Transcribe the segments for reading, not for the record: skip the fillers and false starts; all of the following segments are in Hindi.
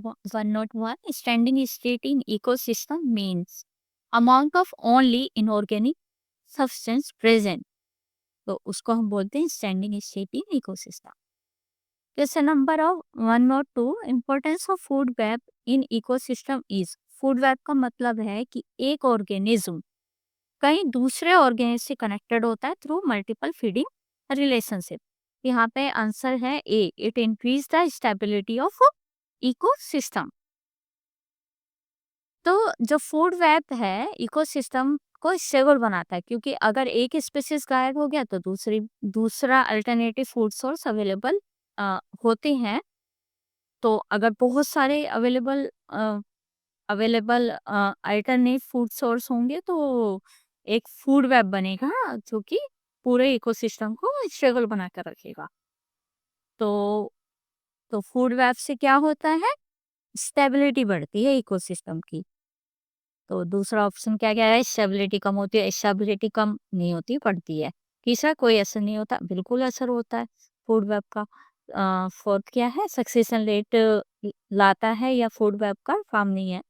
101 standing state in ecosystem means amount of only inorganic substance present. तो उसको हम बोलते हैं standing state in ecosystem. Question number of 102 importance of food web in ecosystem is. Food web का मतलब है कि एक ऑर्गेनिज्म कहीं दूसरे ऑर्गेनिज्म से कनेक्टेड होता है थ्रू मल्टीपल फीडिंग रिलेशनशिप। यहाँ पे आंसर है A, it increase the stability of ecosystem. तो जो फूड वेब है इकोसिस्टम को स्टेबल बनाता है, क्योंकि अगर एक स्पीशीज गायब हो गया तो दूसरा अल्टरनेटिव फूड सोर्स अवेलेबल होते हैं। तो अगर बहुत सारे अवेलेबल अल्टरनेट फूड सोर्स होंगे तो एक फूड वेब बनेगा जो कि पूरे इकोसिस्टम को स्टेबल बना कर रखेगा। तो फूड वेब से क्या होता है, स्टेबिलिटी बढ़ती है इकोसिस्टम की। तो दूसरा ऑप्शन क्या क्या है, स्टेबिलिटी कम होती है। स्टेबिलिटी कम नहीं होती, बढ़ती है। तीसरा कोई असर नहीं होता, बिल्कुल असर होता है फूड वेब का। फोर्थ क्या है, सक्सेशन रेट लाता है या फूड वेब का काम नहीं है।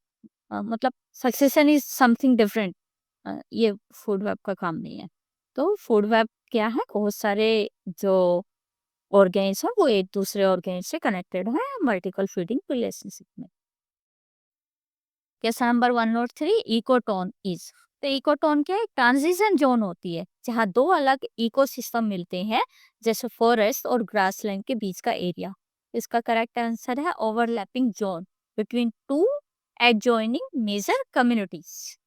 मतलब सक्सेशन इज समथिंग डिफरेंट, ये फूड वेब का काम नहीं है। तो फूड वेब क्या है, बहुत सारे जो ऑर्गेनिज्म है वो एक दूसरे ऑर्गेनिज्म से कनेक्टेड है मल्टीपल फीडिंग रिलेशनशिप में। Question number 103 ecotone is. तो इकोटोन क्या है, ट्रांजिशन जोन होती है जहाँ दो अलग इकोसिस्टम मिलते हैं, जैसे फॉरेस्ट और ग्रासलैंड के बीच का एरिया। इसका करेक्ट आंसर है overlapping zone between two adjoining major communities.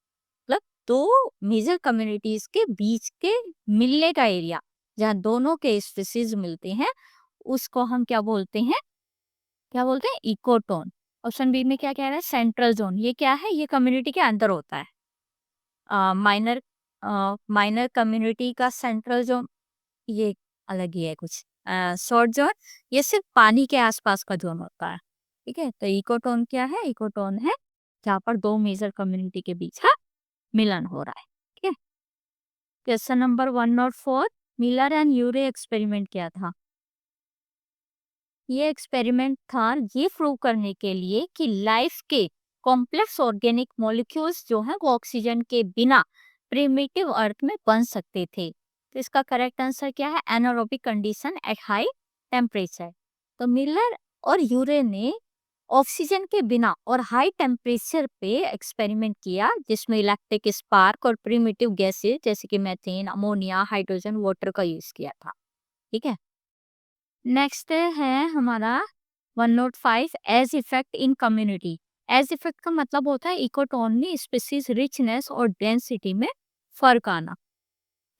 मतलब दो मेजर कम्युनिटीज के बीच के मिलने का एरिया जहाँ दोनों के स्पीसीज मिलते हैं, उसको हम क्या बोलते हैं, इकोटोन। ऑप्शन बी में क्या कह रहा है, सेंट्रल जोन। ये क्या है, ये कम्युनिटी के अंदर होता है। माइनर माइनर कम्युनिटी का सेंट्रल जोन ये अलग ही है कुछ। शॉर्ट जोन ये सिर्फ पानी के आसपास का जोन होता है। ठीक है, तो इकोटोन क्या है, इकोटोन है जहाँ पर दो मेजर कम्युनिटी के बीच का मिलन हो रहा है। ठीक है, question number 104 Miller and Urey experiment क्या था। ये एक्सपेरिमेंट था ये प्रूव करने के लिए कि लाइफ के कॉम्प्लेक्स ऑर्गेनिक मॉलिक्यूल्स जो हैं वो ऑक्सीजन के बिना प्रिमिटिव अर्थ में बन सकते थे। तो इसका करेक्ट आंसर क्या है, anaerobic condition at high temperature. तो मिलर और यूरे ने ऑक्सीजन के बिना और हाई टेम्परेचर पे एक्सपेरिमेंट किया, जिसमें इलेक्ट्रिक स्पार्क और प्रिमिटिव गैसेज जैसे कि मीथेन, अमोनिया, हाइड्रोजन, वाटर का यूज किया था। ठीक है, नेक्स्ट है हमारा 105 edge effect in community. Edge effect का मतलब होता है इकोटोन में स्पीसीज रिचनेस और डेंसिटी में फर्क आना।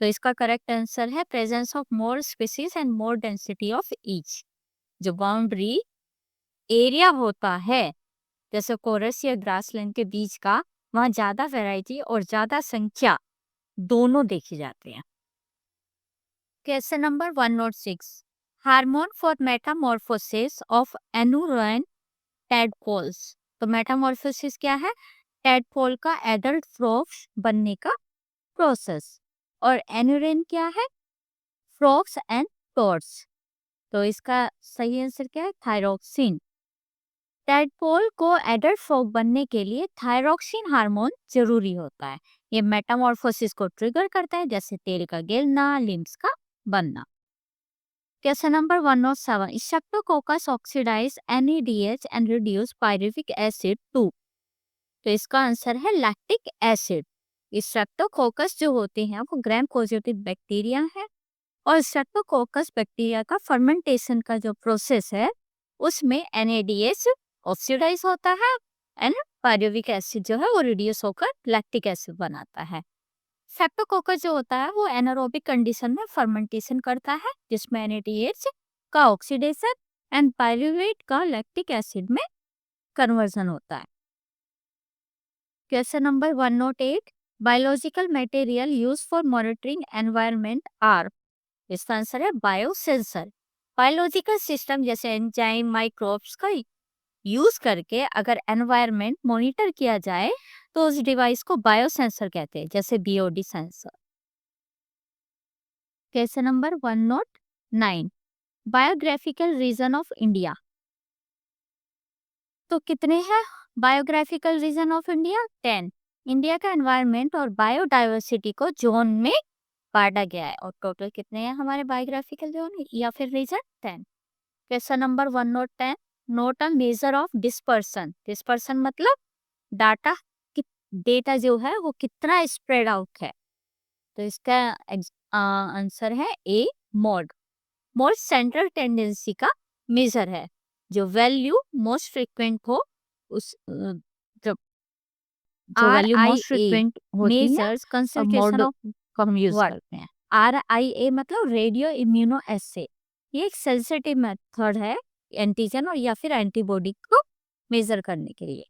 तो इसका करेक्ट आंसर है presence of more species and more density of each. जो बाउंड्री एरिया होता है जैसे कोरस या ग्रासलैंड के बीच का, वहाँ ज्यादा वैरायटी और ज्यादा संख्या दोनों देखी जाती है। Question number 106 hormone for metamorphosis of anuran tadpoles. तो मेटामॉर्फोसिस क्या है, टैडपोल का एडल्ट फ्रॉग्स बनने का प्रोसेस। और एनुरन क्या है, फ्रॉग्स एंड टोड्स। तो इसका सही आंसर क्या है, थायरोक्सिन। टैडपोल को एडल्ट फ्रॉग बनने के लिए थायरोक्सिन हार्मोन जरूरी होता है। ये मेटामॉर्फोसिस को ट्रिगर करता है, जैसे तेल का गिरना, लिम्स का बनना। Question number 107 streptococcus oxidise NADH and reduce pyruvic acid to. तो इसका आंसर है लैक्टिक एसिड। स्ट्रेप्टोकोकस जो होते हैं वो ग्राम पॉजिटिव बैक्टीरिया है, और स्ट्रेप्टोकोकस बैक्टीरिया का फर्मेंटेशन का जो प्रोसेस है उसमें NADH ऑक्सीडाइज होता है एंड पायरुविक एसिड जो है वो रिड्यूस होकर लैक्टिक एसिड बनाता है। स्ट्रेप्टोकोकस जो होता है वो एनारोबिक कंडीशन में फर्मेंटेशन करता है, जिसमें NADH का ऑक्सीडेशन एंड पायरुवेट का लैक्टिक एसिड में कन्वर्जन होता है। Question number 108 biological material use for monitoring environment are. इसका आंसर है बायोसेंसर। बायोलॉजिकल सिस्टम जैसे एंजाइम, माइक्रोब्स का यूज करके अगर एनवायरनमेंट मॉनिटर किया जाए तो उस डिवाइस को बायोसेंसर कहते हैं, जैसे BOD sensor. Question number 109 biographical region of India. तो कितने हैं biographical region of India? 10। India का एनवायरनमेंट और बायोडाइवर्सिटी को जोन में बांटा गया है। और टोटल कितने हैं हमारे बायोग्राफिकल जोन या फिर region? 10। Question number 110, not a measure of dispersion. Dispersion मतलब डाटा, डेटा जो है वो कितना स्प्रेड आउट है। तो इसका आंसर है A, mode. Mode central tendency का मेजर है, जो वैल्यू मोस्ट फ्रीक्वेंट हो उस जब जो आर वैल्यू आई मोस्ट ए फ्रीक्वेंट होती है मेजर्स कंसंट्रेशन मोड ऑफ को हम यूज व्हाट? करते हैं। RIA मतलब रेडियो इम्यूनो एसे। ये एक सेंसिटिव मेथड है एंटीजन और या फिर एंटीबॉडी को मेजर करने के लिए।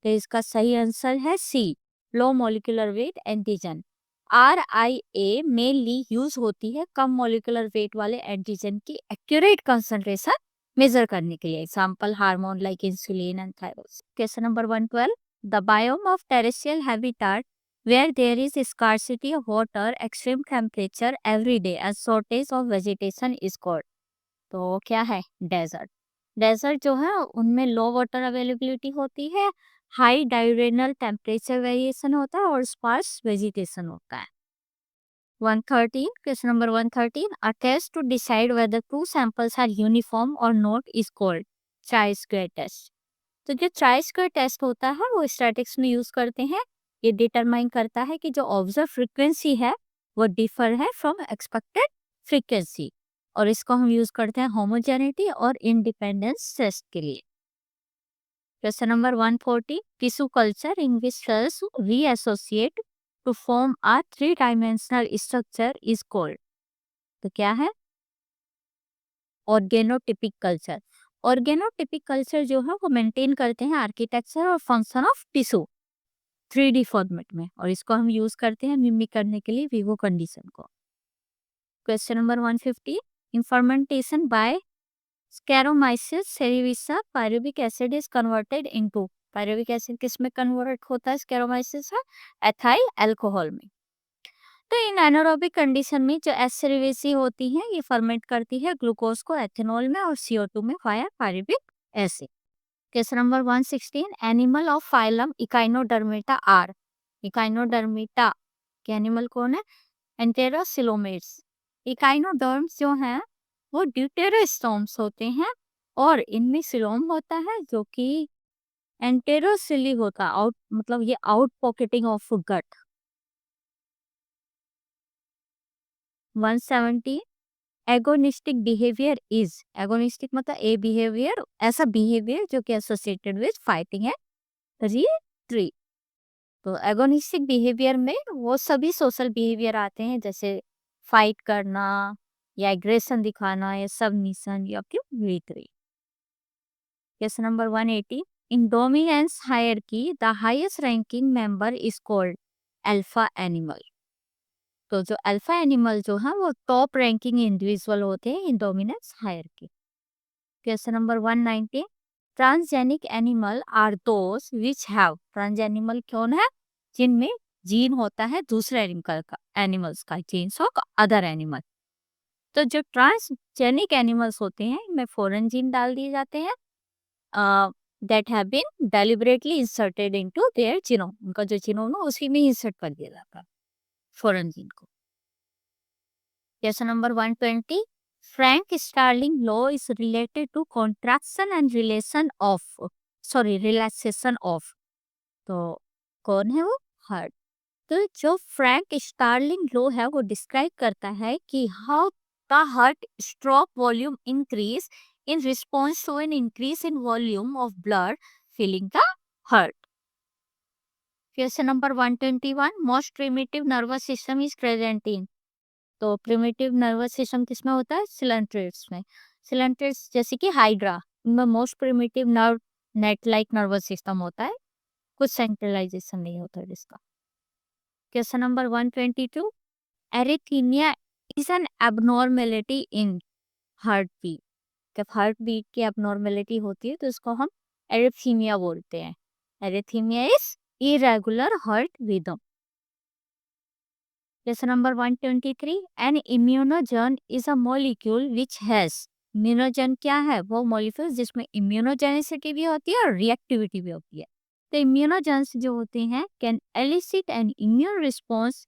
तो इसका सही आंसर है C, low molecular weight antigen. RIA mainly use होती है कम मॉलिक्यूलर वेट वाले एंटीजन की एक्यूरेट कंसंट्रेशन मेजर करने के लिए। Example hormone like insulin and thyroid. Question number 112, the biome of terrestrial habitat where there is scarcity of water, extreme temperature every day and shortage of vegetation is called। तो क्या है? डेजर्ट। डेजर्ट जो है उनमें लो वाटर अवेलेबिलिटी होती है, हाई डायरेनल टेम्परेचर वेरिएशन होता है और स्पार्स वेजिटेशन होता है। 113, question number 113, a test to decide whether two samples are uniform और not is called chi square test. तो जो चाई स्क्वायर टेस्ट होता है वो स्टैटिक्स में यूज करते हैं। ये डिटरमाइन करता है कि जो ऑब्जर्व फ्रीक्वेंसी है वो डिफर है फ्रॉम एक्सपेक्टेड फ्रीक्वेंसी, और इसको हम यूज करते हैं होमोजेनिटी और इंडिपेंडेंस टेस्ट के लिए। Question number 140, tissue culture in which cells reassociate to form a 3 dimensional structure is called. तो क्या है? ऑर्गेनोटिपिक कल्चर। ऑर्गेनोटिपिक कल्चर जो है वो मेंटेन करते हैं आर्किटेक्चर और function of tissue 3D format में, और इसको हम यूज करते हैं मिमिक करने के लिए विवो कंडीशन को। Question number 150, in fermentation by saccharomyces cerevisiae pyruvic acid is converted into. Pyruvic acid किस में कन्वर्ट होता है स्कैरोमाइसिस है? एथाइल अल्कोहल में। तो इन एनारोबिक कंडीशन में जो एस सेरिवेसी होती है ये फर्मेंट करती है ग्लूकोज को एथेनॉल में और CO2 में via pyruvic acid. Question number 116, animal of phylum echinodermata are. Echinodermata के एनिमल कौन है? एंटेरोसिलोमेट्स। इकाइनोडर्म्स जो हैं वो ड्यूटेरोस्टोम्स होते हैं और इनमें सिलोम होता है जो कि एंटेरोसिली होता है, आउट मतलब ये out pocketing of gut. 170, agonistic behaviour is. Agonistic मतलब ए बिहेवियर, ऐसा बिहेवियर जो कि एसोसिएटेड विद फाइटिंग है रिट्रीट। तो एगोनिस्टिक बिहेवियर में वो सभी सोशल बिहेवियर आते हैं जैसे फाइट करना या एग्रेशन दिखाना या सबमिशन या फिर retreat. Question number 180, in dominance hierarchy the highest ranking member is called alpha animal. तो जो अल्फा एनिमल जो है वो टॉप रैंकिंग इंडिविजुअल होते हैं in dominance hierarchy. Question number 190, transgenic animal are those which have. Transgenic animal कौन है? जिनमें जीन होता है दूसरे एनिमल का, एनिमल्स का जीन्स ऑफ अदर एनिमल। तो जो ट्रांसजेनिक एनिमल्स होते हैं इनमें फॉरेन जीन डाल दिए जाते हैं that have been deliberately inserted into their genome. उनका जो जीनोम है उसी में इंसर्ट कर दिया जाता है फॉरेन जीन को। Question number 120, Frank Starling law is related to contraction and relaxation of. तो कौन है वो? हार्ट। तो जो फ्रैंक स्टार्लिंग लॉ है वो डिस्क्राइब करता है कि how the heart stroke volume increase in response to an increase in volume of blood filling the heart. Question number 121, most primitive nervous system is present in। तो primitive nervous system किसमें होता है? सिलेंट्रेट्स में। सिलेंट्रेट्स जैसे कि हाइड्रा, इनमें most primitive nerve net like nervous system होता है, कुछ सेंट्रलाइजेशन नहीं होता है जिसका। Question number 122, arrhythmia is an abnormality in heart beat. जब हार्ट बीट की एबनॉर्मेलिटी होती है तो इसको हम एरिथीमिया बोलते हैं। Arrhythmia is irregular heart rhythm. Question number 123, an immunogen is a molecule which has immunogen क्या है? वो मॉलिक्यूल्स जिसमें इम्यूनोजेनिसिटी भी होती है और रिएक्टिविटी भी होती है। तो इम्यूनोजेंस जो होते हैं can elicit an immune response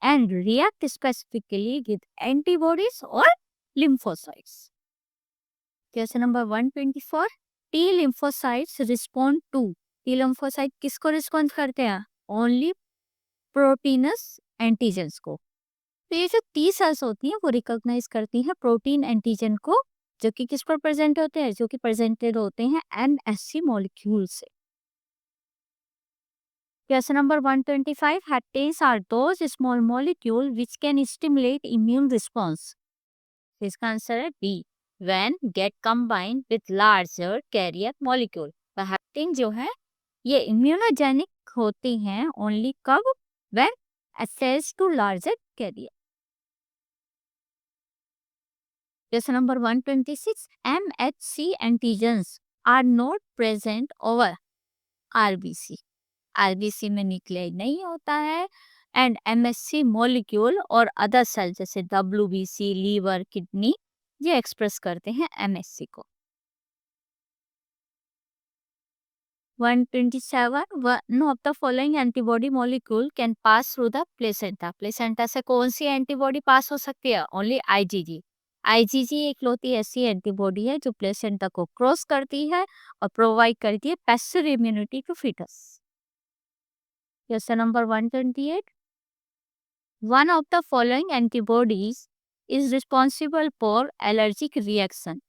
and react specifically with antibodies और lymphocytes. Question number 124, T lymphocytes respond to, T lymphocyte किसको रिस्पॉन्ड करते हैं? ओनली प्रोटीनस एंटीजेंस को। तो ये जो टी सेल्स होती हैं वो रिकॉग्नाइज करती हैं प्रोटीन एंटीजन को, जो कि किस पर प्रेजेंट होते हैं? जो कि प्रेजेंटेड होते हैं एमएससी मॉलिक्यूल से। Question number 125, haptens are those small molecule which can stimulate immune response. इसका आंसर है B, when get combined with larger carrier molecule. तो हेप्टेन जो है ये इम्यूनोजेनिक होते हैं ओनली कब? When attached to larger carrier. Question number 126, MHC antigens are not present over RBC. RBC में न्यूक्लियाइड नहीं होता है एंड एमएससी मॉलिक्यूल और अदर सेल जैसे डब्ल्यूबीसी, लीवर, किडनी ये एक्सप्रेस करते हैं एमएससी को। 127, one of the following antibody molecule can pass through the placenta. Placenta से कौन सी एंटीबॉडी पास हो सकती है? Only IgG. आईजीजी इकलौती ऐसी एंटीबॉडी है जो प्लेसेंटा को क्रॉस करती है और प्रोवाइड करती है passive immunity to foetus. Question number 128, one of the following antibodies is responsible for allergic reaction.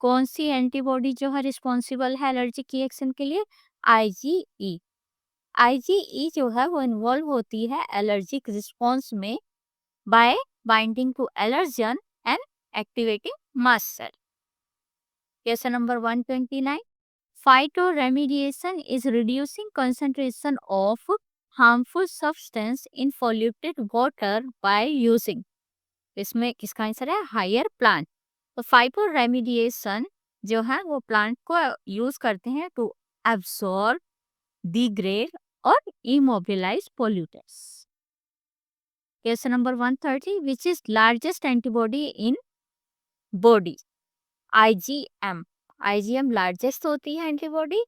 कौन सी एंटीबॉडी जो है रिस्पॉन्सिबल है एलर्जिक रिएक्शन के लिए? आईजीई। आईजीई जो है वो इन्वॉल्व होती है एलर्जिक रिस्पॉन्स में by binding to allergen and activating mast cell. Question number 129, phytoremediation is reducing concentration of harmful substance in polluted water by using. इसमें किसका आंसर है? Higher plant. तो फाइटो रेमिडिएशन जो है वो प्लांट को यूज करते हैं टू एब्सॉर्ब, डिग्रेड और immobilize pollutants. Question number 130, which is largest antibody in body? IgM. IgM largest होती है एंटीबॉडी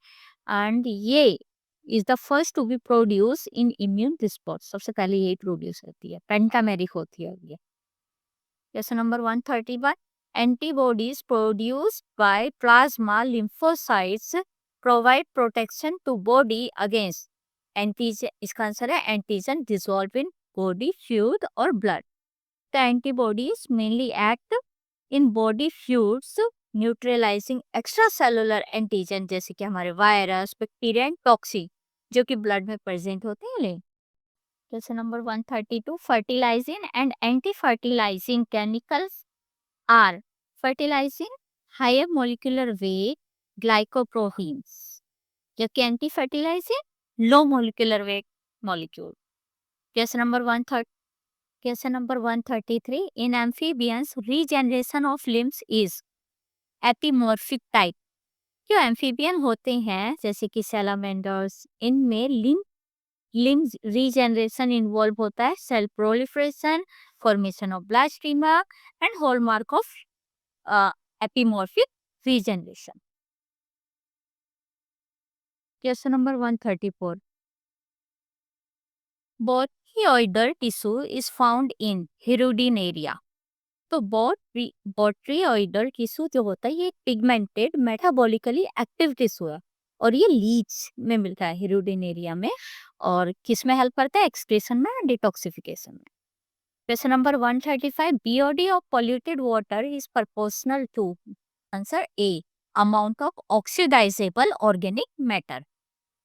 एंड ये is the first to be produce in immune response. सबसे पहले ये प्रोड्यूस होती है, पेंटामेरिक होती है ये। Question number 131, antibodies produced by plasma lymphocytes provide protection to body against antigen। इसका आंसर है antigen dissolved in body fluid और blood। The antibodies mainly act in body fluids neutralizing extracellular antigen जैसे कि हमारे वायरस, बैक्टीरिया एंड टॉक्सिन जो कि ब्लड में प्रेजेंट होते हैं। Question number 132, fertilizing and anti-fertilizing chemicals are fertilizing higher molecular weight glycoproteins जबकि anti-fertilizing low molecular weight molecule। Question number 133, in amphibians regeneration of limbs is epimorphic type। जो एम्फीबियन होते हैं जैसे कि सैलामेंडर्स, इनमें लिम्ब रीजनरेशन इन्वॉल्व होता है cell proliferation, formation of blastema and hallmark of epimorphic regeneration. Question number 134, botryoidal tissue is found in hirudinaria. तो बोट्रियोइडल टिश्यू जो होता है ये पिगमेंटेड मेटाबॉलिकली एक्टिव टिश्यू है और ये लीच में मिलता है हिरुडिनेरिया में। और किस में हेल्प करता है? एक्सक्रीशन में, डिटॉक्सिफिकेशन में। Question number 135, BOD of polluted water is proportional to, answer A, amount of oxidizable organic matter.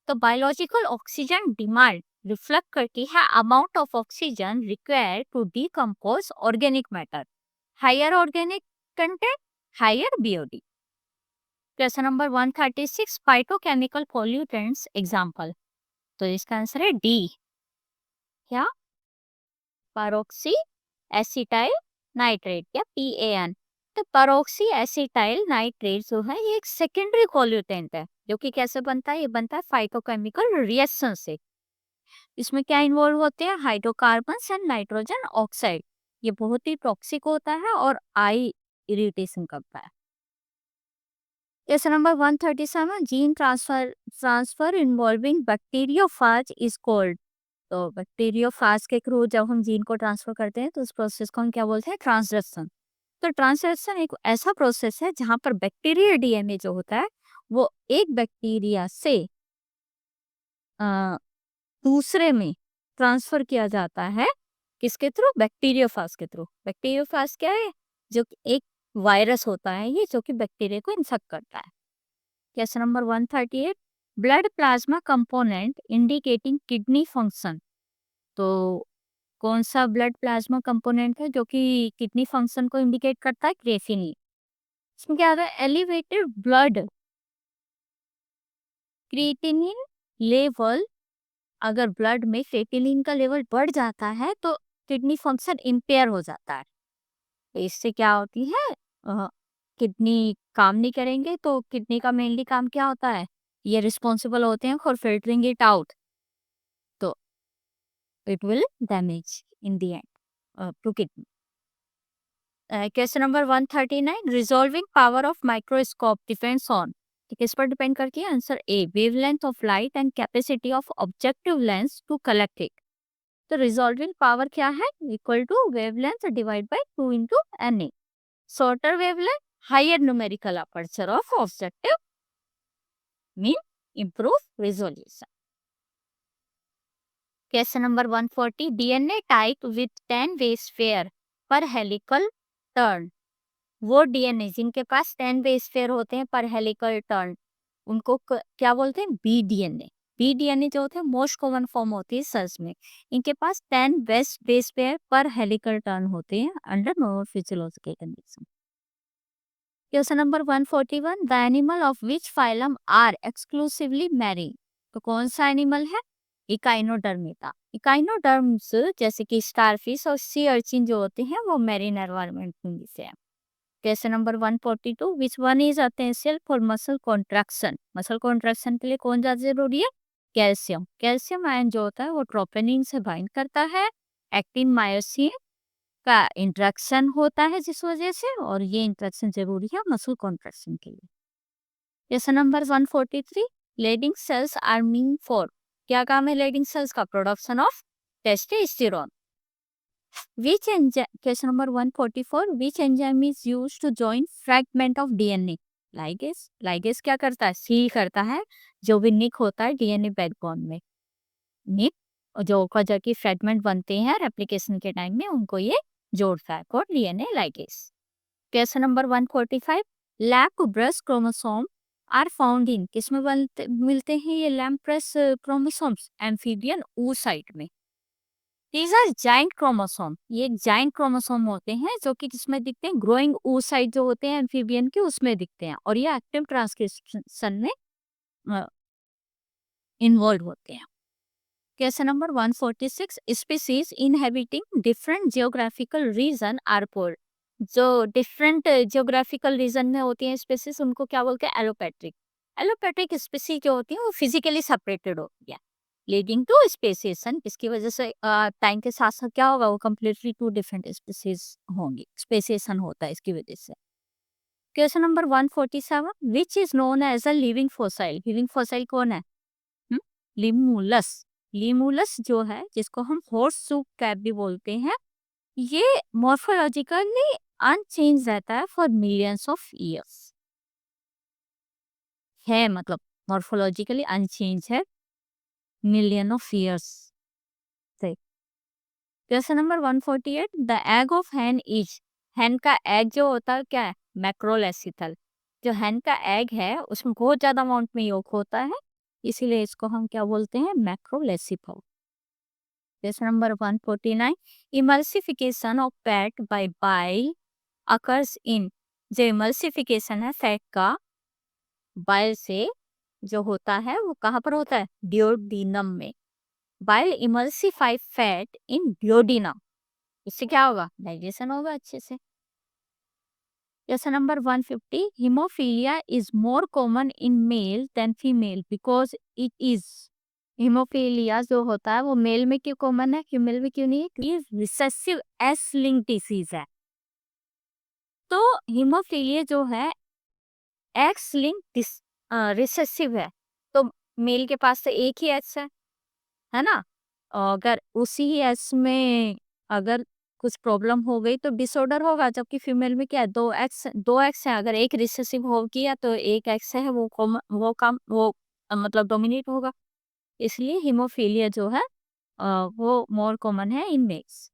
तो बायोलॉजिकल ऑक्सीजन डिमांड रिफ्लेक्ट करती है amount of oxygen required to decompose organic matter. Higher organic content, higher BOD। Question number 136, phytochemical pollutants example. तो इसका आंसर है डी, क्या? पैरोक्सी एसिटाइल नाइट्रेट या PAN। तो पैरोक्सी एसिटाइल नाइट्रेट जो है ये एक सेकेंडरी पॉल्यूटेंट है जो कि कैसे बनता है? ये बनता है फाइटोकेमिकल रिएक्शन से। इसमें क्या इन्वॉल्व होते हैं? Hydrocarbons and nitrogen oxide. ये बहुत ही टॉक्सिक होता है और आई इरिटेशन करता है। Question number 137, gene transfer involving bacteriophage is called. तो बैक्टीरियोफाज के थ्रू जब हम जीन को ट्रांसफर करते हैं तो उस प्रोसेस को हम क्या बोलते हैं? ट्रांसलेशन। तो ट्रांसलेशन एक ऐसा प्रोसेस है जहां पर बैक्टीरियल डीएनए जो होता है वो एक बैक्टीरिया से अ, दूसरे में ट्रांसफर किया जाता है। किसके थ्रू? बैक्टीरियोफाज के थ्रू। बैक्टीरियोफाज क्या है? जो कि एक वायरस होता है ये, जो कि बैक्टीरिया को इन्फेक्ट करता है। Question number 138, blood plasma component indicating kidney function. तो कौन सा ब्लड प्लाज्मा कंपोनेंट है जो कि किडनी फंक्शन को इंडिकेट करता है? क्रेटिनिन। इसमें क्या आता है? Elevated blood creatinine level. अगर ब्लड में क्रिएटिनिन का लेवल बढ़ जाता है तो किडनी फंक्शन इम्पेयर हो जाता है। तो इससे क्या होती है? किडनी काम नहीं करेंगे तो किडनी का मेनली काम क्या होता है? ये रिस्पॉन्सिबल होते हैं फॉर फिल्टरिंग इट आउट। तो it will damage in the end to kidney. Question number 139, resolving power of microscope depends on. किस पर डिपेंड करती है? Answer A, wavelength of light and capacity of objective lens to collect it. तो रिजॉल्विंग पावर क्या है? Equal to wavelength divide by 2 into N A. Shorter wavelength, higher numerical aperture of objective mean improve resolution. Question number 140, DNA type with 10 base pair पर हेलिकल टर्न। वो डीएनए जिनके पास 10 बेस पेयर होते हैं पर हेलिकल टर्न, उनको क्या बोलते हैं? B DNA. बी डीएनए जो होते हैं मोस्ट कॉमन फॉर्म होती है सेल्स में। इनके पास 10 बेस पेयर पर हेलिकल टर्न होते हैं under normal physiological condition. Question number 141, the animal of which phylum are exclusively marine. तो कौन सा एनिमल है? इकाइनोडर्मिटा। इकाइनोडर्म्स जैसे कि स्टारफिश और सी अर्चिन जो होते हैं वो मैरीन एनवायरनमेंट में से हैं। Question number 142, which one is essential for muscle contraction. Muscle contraction के लिए कौन ज्यादा जरूरी है? कैल्शियम। कैल्शियम आयन जो होता है वो ट्रोपोनिन से बाइंड करता है। एक्टिन मायोसिन का इंट्रैक्शन होता है जिस वजह से, और ये इंट्रैक्शन जरूरी है मसल कॉन्ट्रैक्शन के लिए। Question number 143, Leydig cells are mean for. क्या काम है लेडिंग सेल्स का? Production of testosterone. Which enzyme, question number 144, which enzyme is used to join fragment of DNA? Ligase। ligase क्या करता है? सील करता है जो भी निक होता है डीएनए बैकबोन में। निक और जो कजर की फ्रेगमेंट बनते हैं रेप्लिकेशन के टाइम में उनको ये जोड़ता है को DNA ligase. Question number 145, lamp brush chromosome are found in. किसमें मिलते हैं ये lamp brush chromosomes? Amphibian oocyte में। These are giant chromosome. ये एक जाइंट क्रोमोसोम होते हैं जो कि किसमें दिखते हैं? ग्रोइंग oocyte जो होते हैं एम्फीबियन के उसमें दिखते हैं, और ये एक्टिव ट्रांसक्रिप्शन में इन्वॉल्व होते हैं। Question number 146, species inhabiting different geographical region are called. जो डिफरेंट जियोग्राफिकल रीजन में होती हैं स्पीसीज उनको क्या बोलते हैं? एलोपैट्रिक। एलोपैट्रिक स्पीसीज जो होती है वो फिजिकली सेपरेटेड होती है लीडिंग टू स्पेसिएशन। इसकी वजह से टाइम के साथ साथ क्या होगा? वो कम्प्लीटली टू डिफरेंट स्पीसीज होंगी, स्पेसिएशन होता है इसकी वजह से। Question number 147, which is known as a living fossil. Living fossil कौन है? लिमूलस। लिमूलस जो है जिसको हम हॉर्स शू कैट भी बोलते हैं, ये मॉर्फोलॉजिकली अनचेंज रहता है फॉर मिलियंस ऑफ ईयर्स। है मतलब मॉर्फोलॉजिकली अनचेंज है मिलियन ऑफ ईयर्स से। Question number 148, the egg of hen is. Hen का एग जो होता है क्या है? मैक्रोलेसिथल। जो हैन का एग है उसमें बहुत ज्यादा अमाउंट में योग होता है, इसीलिए इसको हम क्या बोलते हैं? Macrolecithal. Question number 149, emulsification of fat by bile occurs in. जो इमल्सिफिकेशन है फैट का बाइल से जो होता है वो कहाँ पर होता है? डियोडिनम में। Bile emulsify fat in duodenum. इससे क्या होगा? डाइजेशन होगा अच्छे से। Question number 150, haemophilia is more common in male than female because it is. Haemophilia जो होता है वो मेल में क्यों कॉमन है, फीमेल में क्यों नहीं है? क्योंकि रिसेसिव एस लिंक डिसीज है। तो हीमोफीलिया जो है एक्स लिंक रिसेसिव है, तो मेल के पास तो एक ही एक्स है ना? और अगर उसी ही एक्स में अगर कुछ प्रॉब्लम हो गई तो डिसऑर्डर होगा, जबकि फीमेल में क्या है, 2 एक्स है, अगर एक रिसेसिव हो गया तो एक एक्स है वो मतलब डोमिनेट होगा। इसलिए हीमोफीलिया जो है वो मोर कॉमन है इन मेल्स।